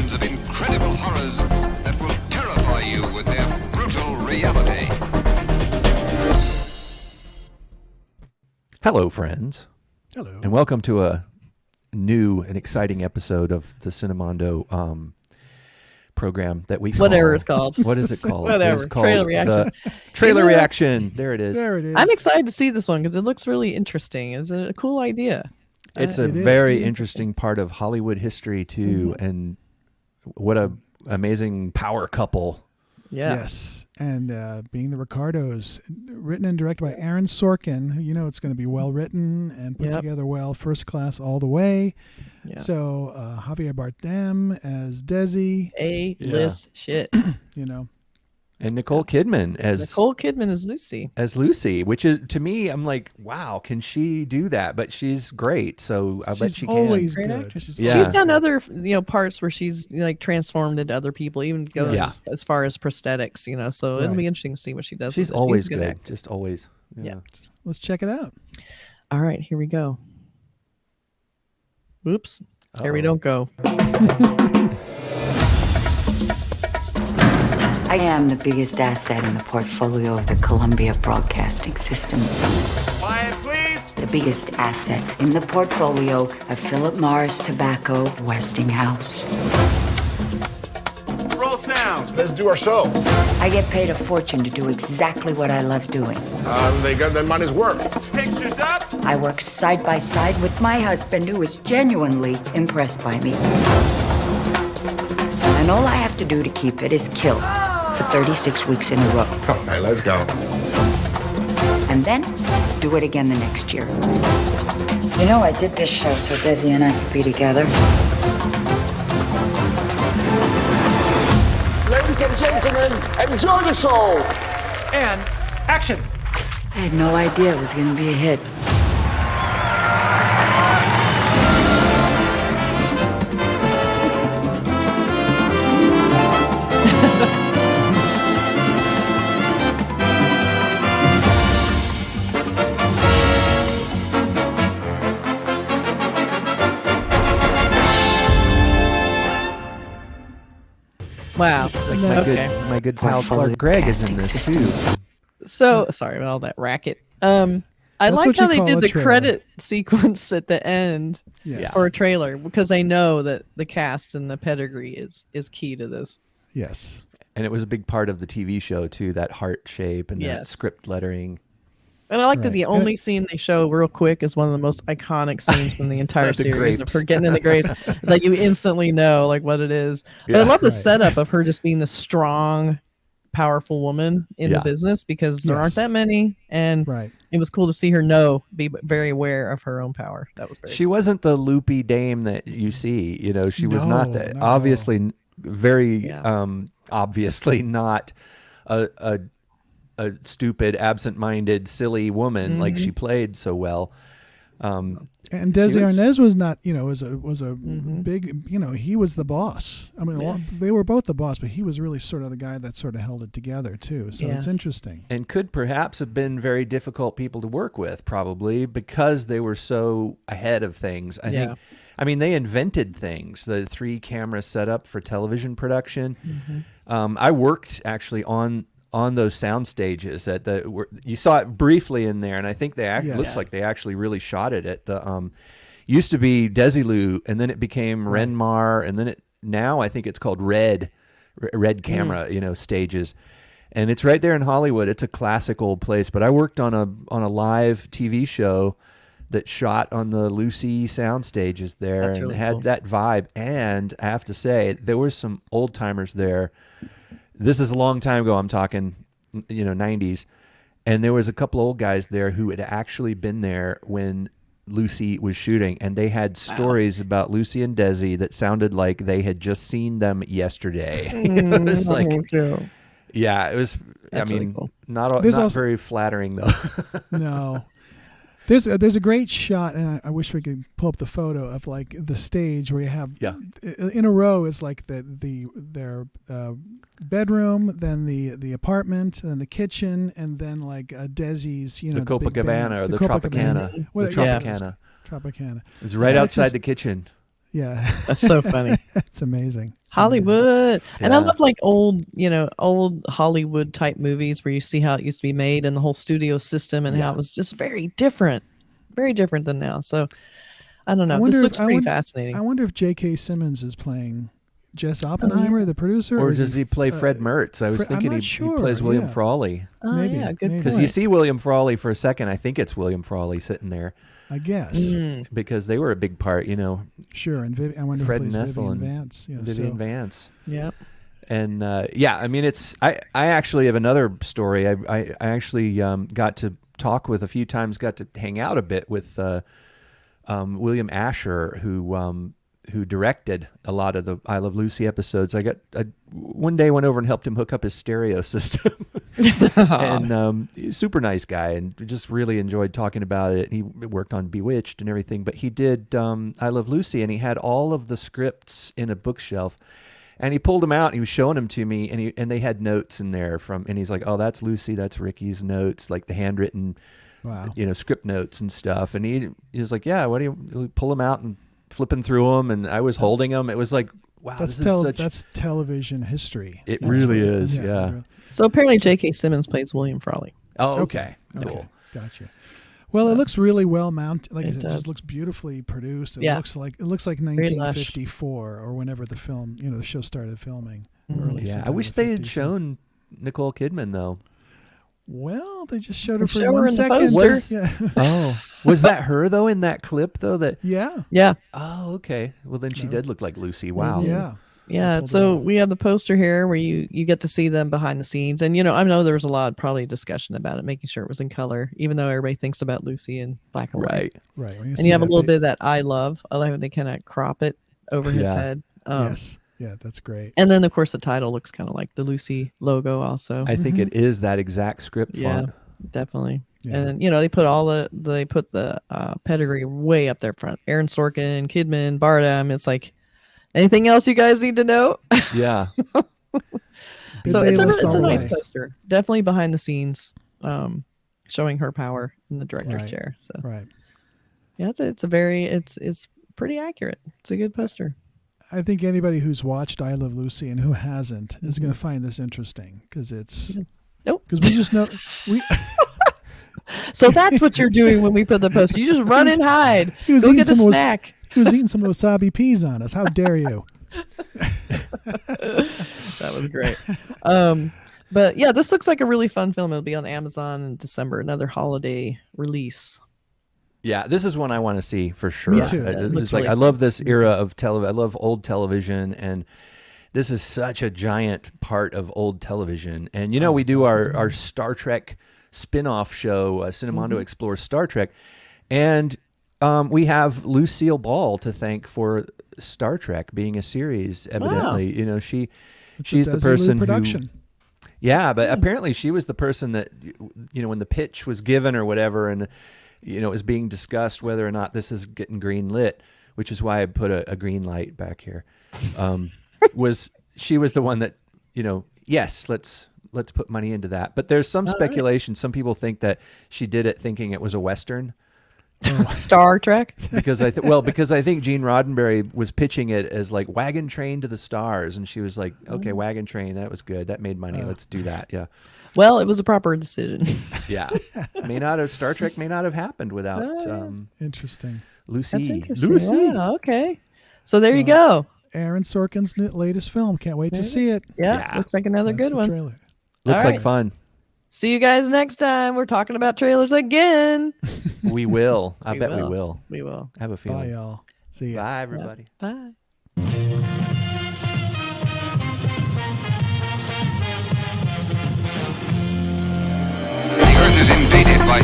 imaginations of incredible horrors that will terrify you with their brutal reality. Hello, friends. Hello. And welcome to a new and exciting episode of the Cinemondo program that we call... Whatever it's called. What is it called? Whatever. It's called Trailer reaction. the Trailer reaction. There it is. There it is. I'm excited to see this one because it looks really interesting. It's a cool idea. It's a It is. very interesting part of Hollywood history, too. And what a amazing power couple. Yeah. Yes. And being the Ricardos, written and directed by Aaron Sorkin, who, you know, it's going to be well written and put together well, first class all the way. Yeah. So Javier Bardem as Desi, A-list shit. you know. And Nicole Kidman as Lucy, which is, to me, I'm like, wow, can she do that? But she's great, so I bet she can. Always Great good. actress. She's She's done other parts where she's transformed into other people, even goes Yeah. as far as prosthetics, so it'll be interesting to see what she does. She's with it. always She's a good, actor. just always. Yeah. Let's check it out. All right, here we go. Oops. Here we Uh-oh. don't go. I am the biggest asset in the portfolio of the Columbia Broadcasting System. Quiet, please. The biggest asset in the portfolio of Philip Morris Tobacco Westinghouse. Roll sound. Let's do our show. I get paid a fortune to do exactly what I love doing. They got their money's worth. Pictures up. I work side by side with my husband, who is genuinely impressed by me. And all I have to do to keep it is kill for 36 weeks in a row. Okay, let's go. And then do it again the next year. You know, I did this show so Desi and I could be together. Ladies and gentlemen, enjoy the show. And action. I had no idea it was going to be a hit. Wow. Like my good pal Clark Gregg is in this too. So sorry about all that racket. I That's like what how you they call did a the trailer. credit sequence at the end Yes. for a trailer because they know that the cast and the pedigree is key to this. Yes. And it was a big part of the TV show too, that heart shape and that Yes. script lettering. And I like that Right. the only scene they show real quick is one of the most iconic scenes from the entire The series of grapes. her getting in the grapes that you instantly know like what it is. But I Yeah. love the Right. setup of her just being the strong, powerful woman in Yeah. the business because there aren't Yes. that many. And Right. it was cool to see her be very aware of her own power. That was very She wasn't the loopy dame that you see, she was not No, that. no. Obviously very Yeah. obviously not a stupid, absent-minded, silly woman like she played so well. And She Desi was- Arnaz was not, was a big, he was the boss. I mean, they were both the boss, but he was really sort of the guy that sort of held it together too. So Yeah. it's interesting. And could perhaps have been very difficult people to work with, probably because they were so ahead of things. I think. I mean, they invented things. The 3-camera setup for television production. I worked actually on those sound stages you saw it briefly in there, and I think Yes. looks like they actually really shot it at the used to be Desilu, and then it became Renmar, and then now I think it's called Red camera, stages, and it's right there in Hollywood. It's a classic old place. But I worked on a live TV show that shot on the Lucy sound stages there. That's and really had cool. that vibe. And I have to say, there were some old timers there. This is a long time ago. I'm talking, 90s. And there was a couple old guys there who had actually been there when Lucy was shooting, and they had stories about Lucy and Desi that sounded like they had just seen them yesterday. It was like, yeah, it was. That's I mean, really cool. not There's also- very flattering though. No. There's a great shot, and I wish we could pull up the photo of like the stage where you have in a row is like their bedroom, then the apartment, then the kitchen, and then like Desi's the big Copacabana band. or the Copacabana. Tropicana. What- The yeah. Tropicana. Tropicana. It was right Yeah, it's outside just- the kitchen. Yeah. That's so funny. It's amazing. It's Hollywood. And I Yeah. love like old Hollywood type movies where you see how it used to be made and the whole studio system and how it was just very different than now. So I don't know. This looks pretty fascinating. I wonder if J.K. Simmons is playing Jess Oppenheimer, the producer, Or is does he play Fred Mertz? I was thinking I'm not he sure, plays William yeah. Frawley. Oh, maybe, yeah, good maybe. Because you point. see William Frawley for a second. I think it's William Frawley sitting there I guess. because they were a big part, Sure. And I wonder Fred who and plays Ethel Vivian and Vance. Yeah, Vivian so- Vance. Yep. And I mean, I actually have another story. I actually got to talk with a few times, got to hang out a bit with William Asher, who directed a lot of the I Love Lucy episodes. I one day went over and helped him hook up his stereo system. And he's a super nice guy, and just really enjoyed talking about it. He worked on Bewitched and everything, but he did I Love Lucy, and he had all of the scripts in a bookshelf. And he pulled them out. And he was showing them to me, and they had notes in there and he's like, "Oh, that's Lucy. That's Ricky's notes, like the handwritten, Wow. script notes and stuff." And he was like, "Yeah, what do you pull them out and flipping through them?" And I was holding them. It was like, wow, That's this is such. that's television history. It That's really what- is, yeah. So apparently J.K. Simmons plays William Frawley. Oh, okay, Okay. cool. Gotcha. Well, it looks really well mounted. Like I It said, it does. just looks beautifully produced. It Yeah. looks like lush. 1954 or whenever the film, the show started filming. Early Yeah, I sometime wish in the they had 50s. shown Nicole Kidman though. Well, they just showed her They for show her 1 in the second. poster. Yeah. Oh, was that her though in that clip though? That Yeah. Yeah. oh, okay. Well, then she did look like Lucy. Wow. Yeah. Yeah, pulled it so off. we have the poster here where you get to see them behind the scenes, and I know there was a lot probably discussion about it, making sure it was in color, even though everybody thinks about Lucy in black and white. Right. Right. And you have a little bit of that I love. I like how they kind of crop it over his Yeah. head. Yes. Yeah, that's great. And then of course the title looks kind of like the Lucy logo also. I think it is that exact script Yeah, font. definitely. Yeah. And then, they put the pedigree way up there front. Aaron Sorkin, Kidman, Bardem. It's like, anything else you guys need to know? Yeah. Good So it's A-list a all nice the way. poster. Definitely behind the scenes, showing her power in the director's Right. chair. So Right. yeah, it's pretty accurate. It's a good poster. I think anybody who's watched I Love Lucy and who hasn't is going to find this interesting because it's Nope. because we just know we So that's what you're doing when we put the poster. You just run and hide. He was Go eating get a some snack. he was eating some wasabi peas on us. How dare you? That was great. But yeah, this looks like a really fun film. It'll be on Amazon in December. Another holiday release. Yeah, this is one I want to see for sure. Me too. It's Looks like really I love this era of television. I love old television, and this is such a giant part of old television. And we do our Star Trek spin-off show, Cinemondo Explores Star Trek, and we have Lucille Ball to thank for Star Trek being a series. Evidently, she's the Desilu person production. Yeah, but apparently she was the person that, when the pitch was given or whatever, and, it was being discussed whether or not this is getting green lit, which is why I put a green light back here, she was the one that, yes, let's put money into that. But there's some speculation. Some people think that she did it thinking it was a Western. Star Trek. Because I think Gene Roddenberry was pitching it as like Wagon Train to the Stars, and she was like, okay, Wagon Train, that was good, that made money, let's do that. Yeah. Well, it was a proper decision. Yeah. Star Trek may not have happened without Interesting. Lucy. That's interesting. Lucy. Wow, okay. So there you go. Aaron Sorkin's latest film. Can't wait to see it. Yeah, Yeah. looks like another That's good the one. trailer. Looks All like right. fun. See you guys next time. We're talking about trailers again. We will. I bet we will. will. We will. I have a Bye, feeling. y'all. See ya. Bye, everybody. Bye. The Earth is invaded by